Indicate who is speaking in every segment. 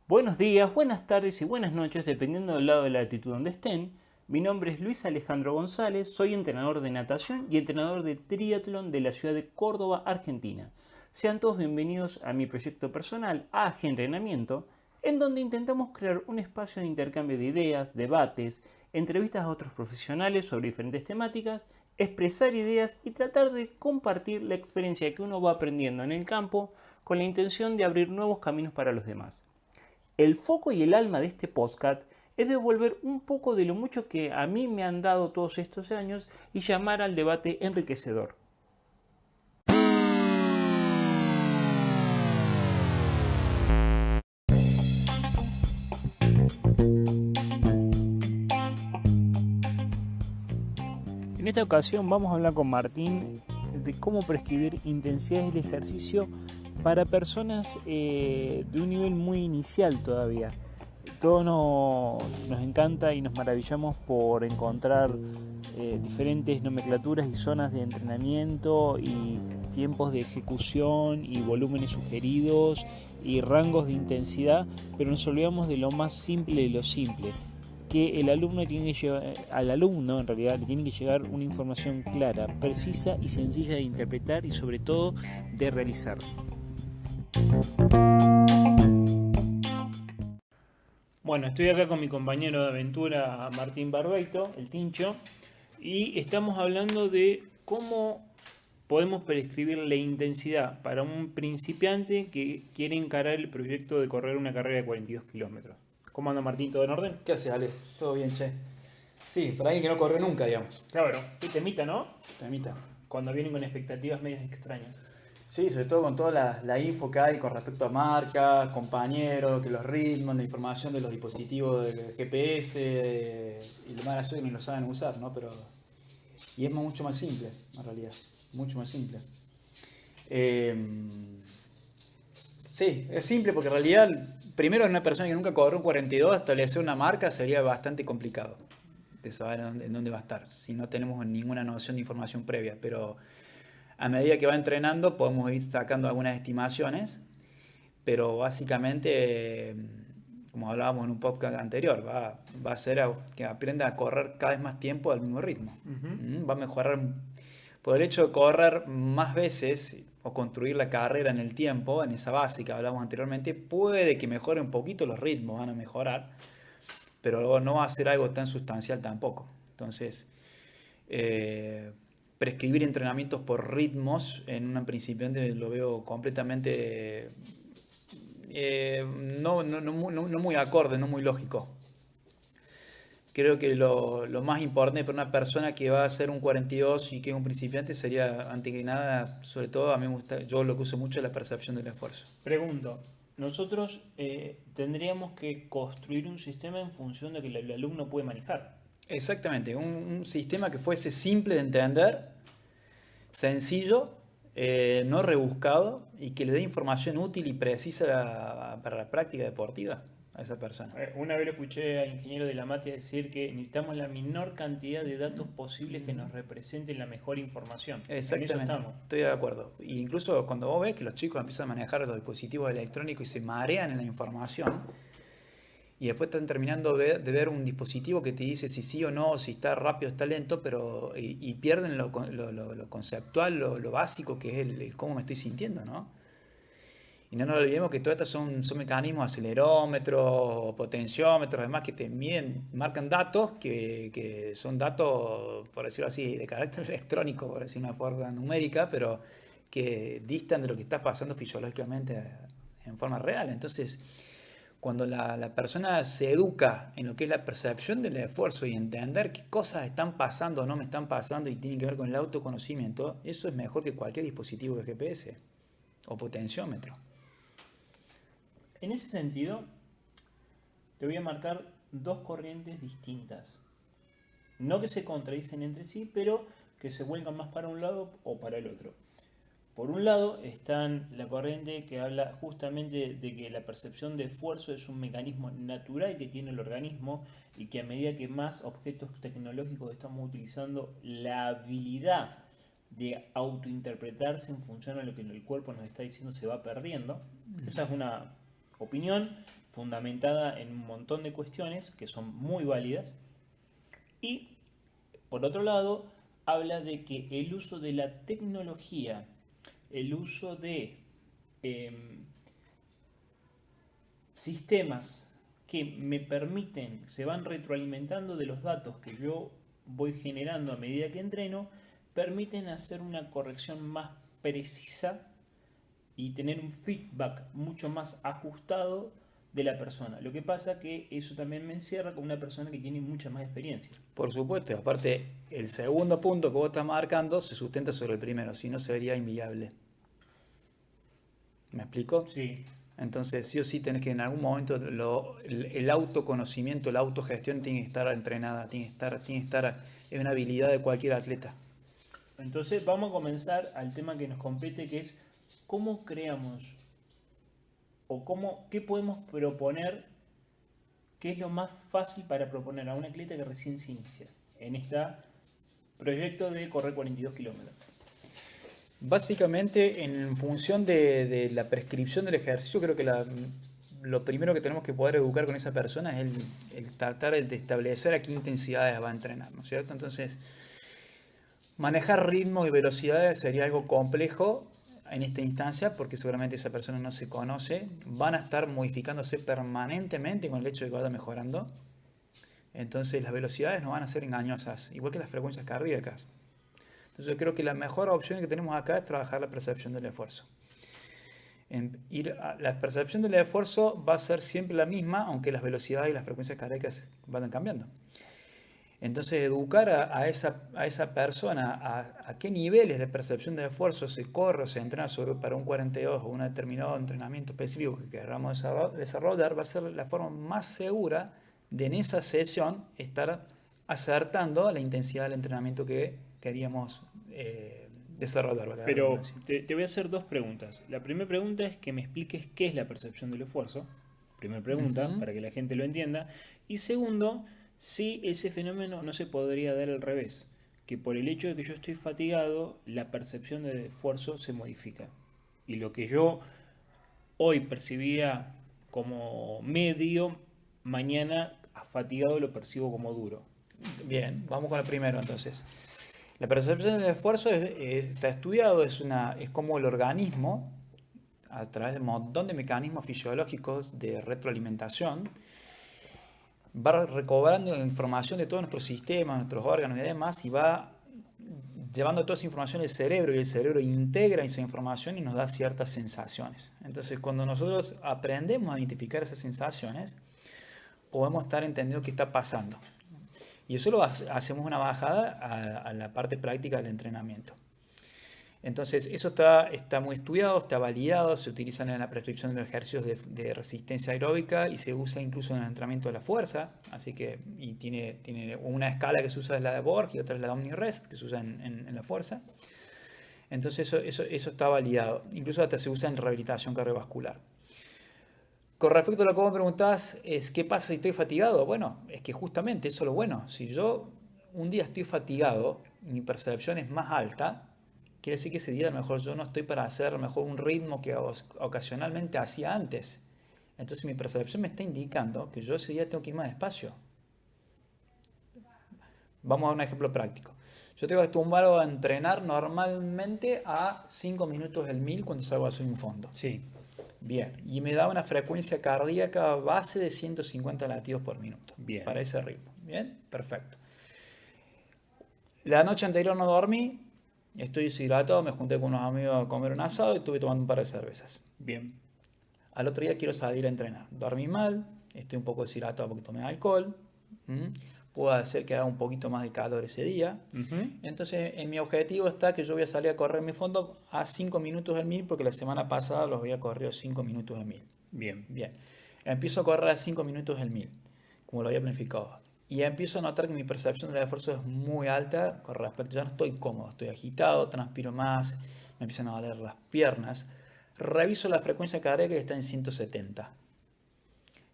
Speaker 1: Buenos días, buenas tardes y buenas noches, dependiendo del lado de la latitud donde estén. Mi nombre es Luis Alejandro González, soy entrenador de natación y entrenador de triatlón de la ciudad de Córdoba, Argentina. Sean todos bienvenidos a mi proyecto personal AG Entrenamiento, en donde intentamos crear un espacio de intercambio de ideas, debates, entrevistas a otros profesionales sobre diferentes temáticas, expresar ideas y tratar de compartir la experiencia que uno va aprendiendo en el campo con la intención de abrir nuevos caminos para los demás. El foco y el alma de este podcast es devolver un poco de lo mucho que a mí me han dado todos estos años y llamar al debate enriquecedor. En esta ocasión vamos a hablar con Martín de cómo prescribir intensidades del ejercicio para personas de un nivel muy inicial todavía. Todos nos encanta y nos maravillamos por encontrar diferentes nomenclaturas y zonas de entrenamiento y tiempos de ejecución y volúmenes sugeridos y rangos de intensidad, pero nos olvidamos de lo más simple de lo simple, que el alumno tiene que llevar, al alumno en realidad le tiene que llegar una información clara, precisa y sencilla de interpretar y sobre todo de realizar. Bueno, estoy acá con mi compañero de aventura Martín Barbeito, el Tincho, y estamos hablando de cómo podemos prescribir la intensidad para un principiante que quiere encarar el proyecto de correr una carrera de 42 kilómetros. ¿Cómo anda Martín? ¿Todo en orden?
Speaker 2: ¿Qué haces, Ale? ¿Todo bien, che? Sí, para alguien que no corrió nunca, digamos.
Speaker 1: Claro, qué temita, ¿no?
Speaker 2: Temita.
Speaker 1: Cuando vienen con expectativas medias extrañas.
Speaker 2: Sí, sobre todo con toda la info que hay con respecto a marcas, compañeros, que los ritmos, la información de los dispositivos del GPS, y lo más gracioso es que ni lo saben usar, ¿no? Y es mucho más simple, en realidad. Mucho más simple. Eh, sí, es simple porque en realidad, primero en una persona que nunca corrió un 42, establecer una marca sería bastante complicado de saber en dónde va a estar, si no tenemos ninguna noción de información previa, pero a medida que va entrenando podemos ir sacando algunas estimaciones, pero básicamente, como hablábamos en un podcast anterior, va a ser que aprenda a correr cada vez más tiempo al mismo ritmo. Va a mejorar por el hecho de correr más veces o construir la carrera en el tiempo, en esa base que hablamos anteriormente, puede que mejore un poquito los ritmos, van a mejorar, pero no va a ser algo tan sustancial tampoco. Entonces, eh, prescribir entrenamientos por ritmos en un principiante lo veo completamente no muy acorde, no muy lógico. Creo que lo más importante para una persona que va a hacer un 42 y que es un principiante sería, antes que nada, sobre todo, a mí me gusta, yo lo que uso mucho es la percepción del esfuerzo.
Speaker 1: Pregunto, nosotros tendríamos que construir un sistema en función de que el alumno puede manejar.
Speaker 2: Exactamente, un sistema que fuese simple de entender, sencillo, no rebuscado y que le dé información útil y precisa para la práctica deportiva a esa persona.
Speaker 1: Una vez lo escuché al ingeniero de la mate decir que necesitamos la menor cantidad de datos posibles que nos representen la mejor información. En eso
Speaker 2: Exactamente,
Speaker 1: estamos.
Speaker 2: estoy de acuerdo. E incluso cuando vos ves que los chicos empiezan a manejar los dispositivos electrónicos y se marean en la información, y después están terminando de ver un dispositivo que te dice si sí o no, si está rápido o está lento, pero y pierden lo conceptual, lo básico que es el cómo me estoy sintiendo, ¿no? Y no nos olvidemos que todos estos son mecanismos, acelerómetros, potenciómetros, demás, que te miden, marcan datos que son datos, por decirlo así, de carácter electrónico, por decir una forma numérica, pero que distan de lo que está pasando fisiológicamente en forma real. Entonces, cuando la persona se educa en lo que es la percepción del esfuerzo y entender qué cosas están pasando o no me están pasando y tienen que ver con el autoconocimiento, eso es mejor que cualquier dispositivo de GPS o potenciómetro.
Speaker 1: En ese sentido, te voy a marcar dos corrientes distintas. No que se contradicen entre sí, pero que se vuelcan más para un lado o para el otro. Por un lado están la corriente que habla justamente de que la percepción de esfuerzo es un mecanismo natural que tiene el organismo y que a medida que más objetos tecnológicos estamos utilizando, la habilidad de autointerpretarse en función a lo que el cuerpo nos está diciendo se va perdiendo. Esa es una opinión fundamentada en un montón de cuestiones que son muy válidas. Y por otro lado, habla de que el uso de la tecnología, el uso de sistemas que me permiten, se van retroalimentando de los datos que yo voy generando a medida que entreno, permiten hacer una corrección más precisa y tener un feedback mucho más ajustado de la persona. Lo que pasa que eso también me encierra con una persona que tiene mucha más experiencia.
Speaker 2: Por supuesto, aparte el segundo punto que vos estás marcando se sustenta sobre el primero, si no sería inviable. ¿Me explico?
Speaker 1: Sí.
Speaker 2: Entonces sí o sí tenés que en algún momento el autoconocimiento, la autogestión tiene que estar entrenada, tiene que estar, es una habilidad de cualquier atleta.
Speaker 1: Entonces vamos a comenzar al tema que nos compete, que es cómo creamos o qué podemos proponer, qué es lo más fácil para proponer a un atleta que recién se inicia en este proyecto de correr 42 kilómetros.
Speaker 2: Básicamente, en función de la prescripción del ejercicio, creo que lo primero que tenemos que poder educar con esa persona es el tratar de establecer a qué intensidades va a entrenar, ¿no es cierto? Entonces, manejar ritmos y velocidades sería algo complejo en esta instancia porque seguramente esa persona no se conoce. Van a estar modificándose permanentemente con el hecho de que vaya mejorando. Entonces, las velocidades no van a ser engañosas, igual que las frecuencias cardíacas. Entonces yo creo que la mejor opción que tenemos acá es trabajar la percepción del esfuerzo. La percepción del esfuerzo va a ser siempre la misma, aunque las velocidades y las frecuencias cardíacas vayan cambiando. Entonces educar a esa persona a qué niveles de percepción del esfuerzo se corre o se entrena para un 42 o un determinado entrenamiento específico que queramos desarrollar va a ser la forma más segura de en esa sesión estar acertando la intensidad del entrenamiento que queríamos desarrollar.
Speaker 1: Pero te voy a hacer dos preguntas. La primera pregunta es que me expliques qué es la percepción del esfuerzo. Primera pregunta, para que la gente lo entienda. Y segundo, si ese fenómeno no se podría dar al revés, que por el hecho de que yo estoy fatigado, la percepción del esfuerzo se modifica. Y lo que yo hoy percibía como medio, mañana fatigado lo percibo como duro.
Speaker 2: Bien, vamos con el primero entonces. La percepción del esfuerzo está estudiado, es como el organismo, a través de un montón de mecanismos fisiológicos de retroalimentación, va recobrando información de todos nuestros sistemas, nuestros órganos y demás, y va llevando toda esa información al cerebro, y el cerebro integra esa información y nos da ciertas sensaciones. Entonces, cuando nosotros aprendemos a identificar esas sensaciones, podemos estar entendiendo qué está pasando. Y eso lo hacemos una bajada a la parte práctica del entrenamiento. Entonces, eso está muy estudiado, está validado, se utilizan en la prescripción de los ejercicios de resistencia aeróbica y se usa incluso en el entrenamiento de la fuerza. Así que, y tiene una escala que se usa, es la de Borg, y otra es la de OmniRest, que se usa en la fuerza. Entonces, eso está validado. Incluso hasta se usa en rehabilitación cardiovascular. Con respecto a lo que vos me preguntabas, es ¿qué pasa si estoy fatigado? Bueno, es que justamente eso es lo bueno. Si yo un día estoy fatigado y mi percepción es más alta, quiere decir que ese día a lo mejor yo no estoy para hacer a lo mejor un ritmo que ocasionalmente hacía antes. Entonces mi percepción me está indicando que yo ese día tengo que ir más despacio. Vamos a un ejemplo práctico. Yo tengo acostumbrado a entrenar normalmente a 5 minutos el 1000 cuando salgo a hacer un fondo.
Speaker 1: Sí.
Speaker 2: Bien, y me da una frecuencia cardíaca base de 150 latidos por minuto.
Speaker 1: Bien.
Speaker 2: Para ese ritmo. Bien, perfecto. La noche anterior no dormí, estoy deshidratado, me junté con unos amigos a comer un asado y estuve tomando un par de cervezas.
Speaker 1: Bien.
Speaker 2: Al otro día quiero salir a entrenar. Dormí mal, estoy un poco deshidratado porque tomé alcohol. Puede hacer que haga un poquito más de calor ese día. Entonces, en mi objetivo está que yo voy a salir a correr mi fondo a 5 minutos el 1000 porque la semana pasada los había corrido 5 minutos el 1000.
Speaker 1: Bien.
Speaker 2: Bien. Empiezo a correr a 5 minutos el 1000, como lo había planificado. Y empiezo a notar que mi percepción del esfuerzo es muy alta con respecto. Ya no estoy cómodo, estoy agitado, transpiro más, me empiezan a doler las piernas. Reviso la frecuencia cardíaca y está en 170.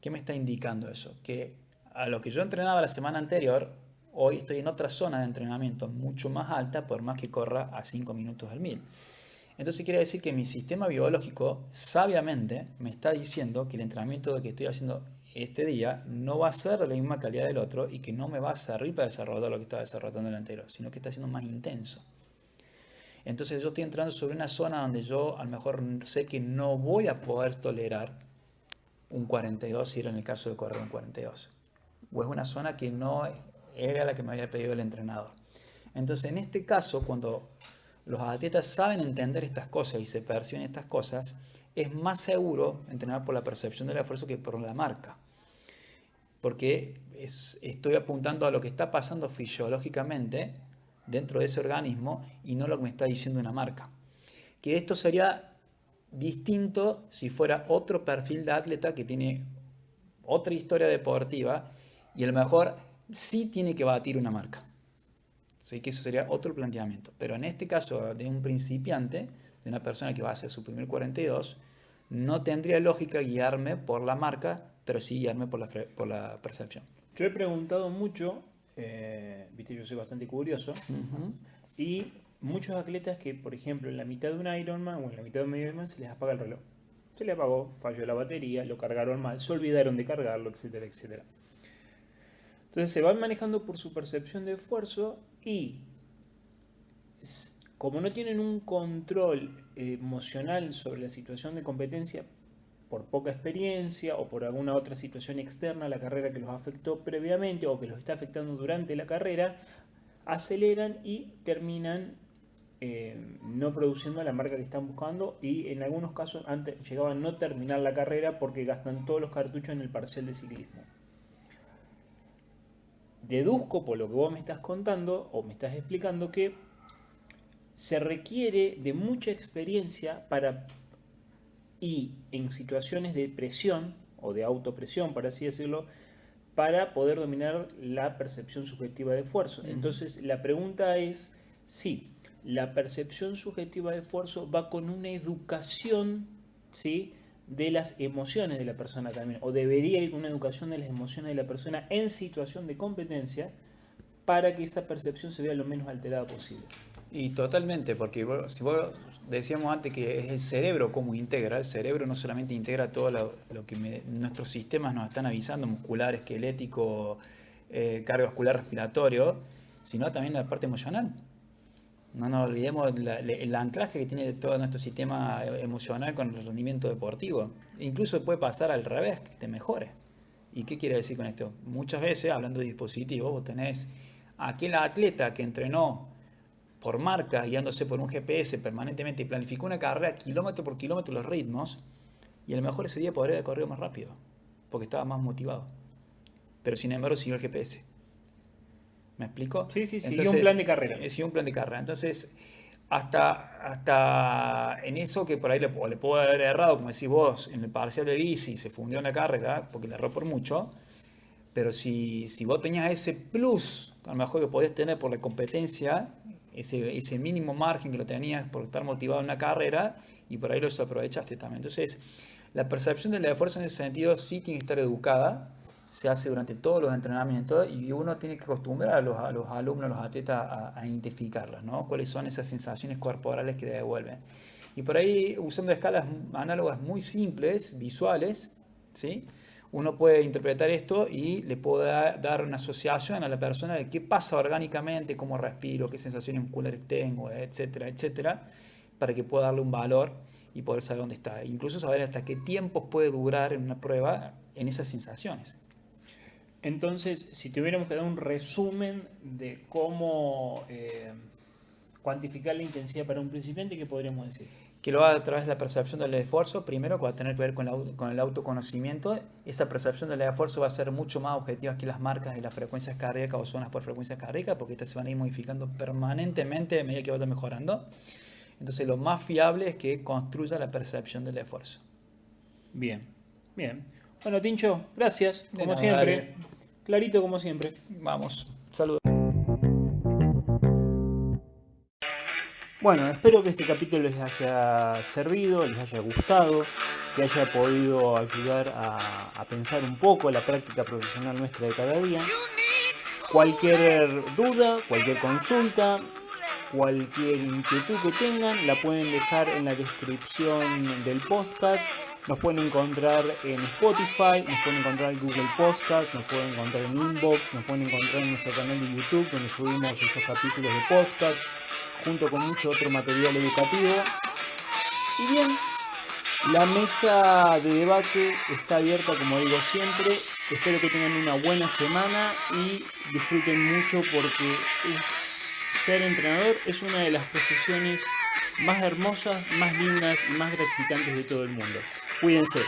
Speaker 2: ¿Qué me está indicando eso? Que a lo que yo entrenaba la semana anterior, hoy estoy en otra zona de entrenamiento mucho más alta, por más que corra a 5 minutos el 1000. Entonces quiere decir que mi sistema biológico sabiamente me está diciendo que el entrenamiento que estoy haciendo este día no va a ser de la misma calidad del otro y que no me va a servir para desarrollar lo que estaba desarrollando el anterior, sino que está siendo más intenso. Entonces yo estoy entrando sobre una zona donde yo a lo mejor sé que no voy a poder tolerar un 42 si era en el caso de correr un 42. O es una zona que no era la que me había pedido el entrenador. Entonces en este caso, cuando los atletas saben entender estas cosas y se perciben estas cosas, es más seguro entrenar por la percepción del esfuerzo que por la marca. Porque estoy apuntando a lo que está pasando fisiológicamente dentro de ese organismo y no lo que me está diciendo una marca. Que esto sería distinto si fuera otro perfil de atleta que tiene otra historia deportiva y a lo mejor sí tiene que batir una marca. Así que eso sería otro planteamiento. Pero en este caso de un principiante, de una persona que va a hacer su primer 42, no tendría lógica guiarme por la marca, pero sí guiarme por la percepción.
Speaker 1: Yo he preguntado mucho, viste, yo soy bastante curioso, y muchos atletas que, por ejemplo, en la mitad de un Ironman o en la mitad de un medio Ironman se les apaga el reloj. Se les apagó, falló la batería, lo cargaron mal, se olvidaron de cargarlo, etcétera, etcétera. Entonces se van manejando por su percepción de esfuerzo y como no tienen un control emocional sobre la situación de competencia por poca experiencia o por alguna otra situación externa a la carrera que los afectó previamente o que los está afectando durante la carrera, aceleran y terminan no produciendo la marca que están buscando y en algunos casos antes llegaban a no terminar la carrera porque gastan todos los cartuchos en el parcial de ciclismo. Deduzco por lo que vos me estás contando o me estás explicando que se requiere de mucha experiencia y en situaciones de presión o de autopresión, por así decirlo, para poder dominar la percepción subjetiva de esfuerzo. Entonces la pregunta es si la percepción subjetiva de esfuerzo va con una educación, ¿sí?, de las emociones de la persona también, o debería ir con una educación de las emociones de la persona en situación de competencia para que esa percepción se vea lo menos alterada posible.
Speaker 2: Y totalmente, porque si vos decíamos antes que es el cerebro como integra, el cerebro no solamente integra todo lo que nuestros sistemas nos están avisando, muscular, esquelético, cardiovascular, respiratorio, sino también la parte emocional. No nos olvidemos el anclaje que tiene todo nuestro sistema emocional con el rendimiento deportivo. Incluso puede pasar al revés, que te mejore. ¿Y qué quiere decir con esto? Muchas veces, hablando de dispositivos, vos tenés aquel atleta que entrenó por marca, guiándose por un GPS permanentemente y planificó una carrera kilómetro por kilómetro los ritmos, y a lo mejor ese día podría haber corrido más rápido, porque estaba más motivado. Pero sin embargo siguió el GPS. ¿Me explico?
Speaker 1: Sí, siguió un plan de carrera.
Speaker 2: Siguió un plan de carrera. Entonces, hasta en eso que por ahí le puedo haber errado, como decís vos, en el parcial de bici, se fundió en la carrera, porque le erró por mucho, pero si vos tenías ese plus, a lo mejor que podías tener por la competencia, ese mínimo margen que lo tenías por estar motivado en una carrera, y por ahí lo aprovechaste también. Entonces, la percepción del esfuerzo en ese sentido sí tiene que estar educada, se hace durante todos los entrenamientos y uno tiene que acostumbrar a los alumnos, a los atletas a identificarlas, ¿no? Cuáles son esas sensaciones corporales que devuelven. Y por ahí, usando escalas análogas muy simples, visuales, ¿sí?, uno puede interpretar esto y le puede dar una asociación a la persona de qué pasa orgánicamente, cómo respiro, qué sensaciones musculares tengo, etcétera, etcétera, para que pueda darle un valor y poder saber dónde está. Incluso saber hasta qué tiempos puede durar en una prueba en esas sensaciones.
Speaker 1: Entonces, si tuviéramos que dar un resumen de cómo cuantificar la intensidad para un principiante, ¿qué podríamos decir?
Speaker 2: Que lo haga a través de la percepción del esfuerzo, primero, que va a tener que ver con el autoconocimiento. Esa percepción del esfuerzo va a ser mucho más objetiva que las marcas y las frecuencias cardíacas o zonas por frecuencias cardíacas, porque estas se van a ir modificando permanentemente a medida que vaya mejorando. Entonces, lo más fiable es que construya la percepción del esfuerzo.
Speaker 1: Bien, bien. Bueno, Tincho, gracias, como
Speaker 2: nada,
Speaker 1: siempre.
Speaker 2: dale.
Speaker 1: Clarito como siempre.
Speaker 2: Vamos, saludos.
Speaker 1: Bueno, espero que este capítulo les haya servido, les haya gustado, que haya podido ayudar a pensar un poco la práctica profesional nuestra de cada día. Cualquier duda, cualquier consulta, cualquier inquietud que tengan la pueden dejar en la descripción del podcast. Nos pueden encontrar en Spotify, nos pueden encontrar en Google Podcast, nos pueden encontrar en Inbox, nos pueden encontrar en nuestro canal de YouTube donde subimos estos capítulos de podcast junto con mucho otro material educativo. Y bien, la mesa de debate está abierta, como digo siempre. Espero que tengan una buena semana y disfruten mucho, porque ser entrenador es una de las profesiones más hermosas, más lindas y más gratificantes de todo el mundo. Cuídense.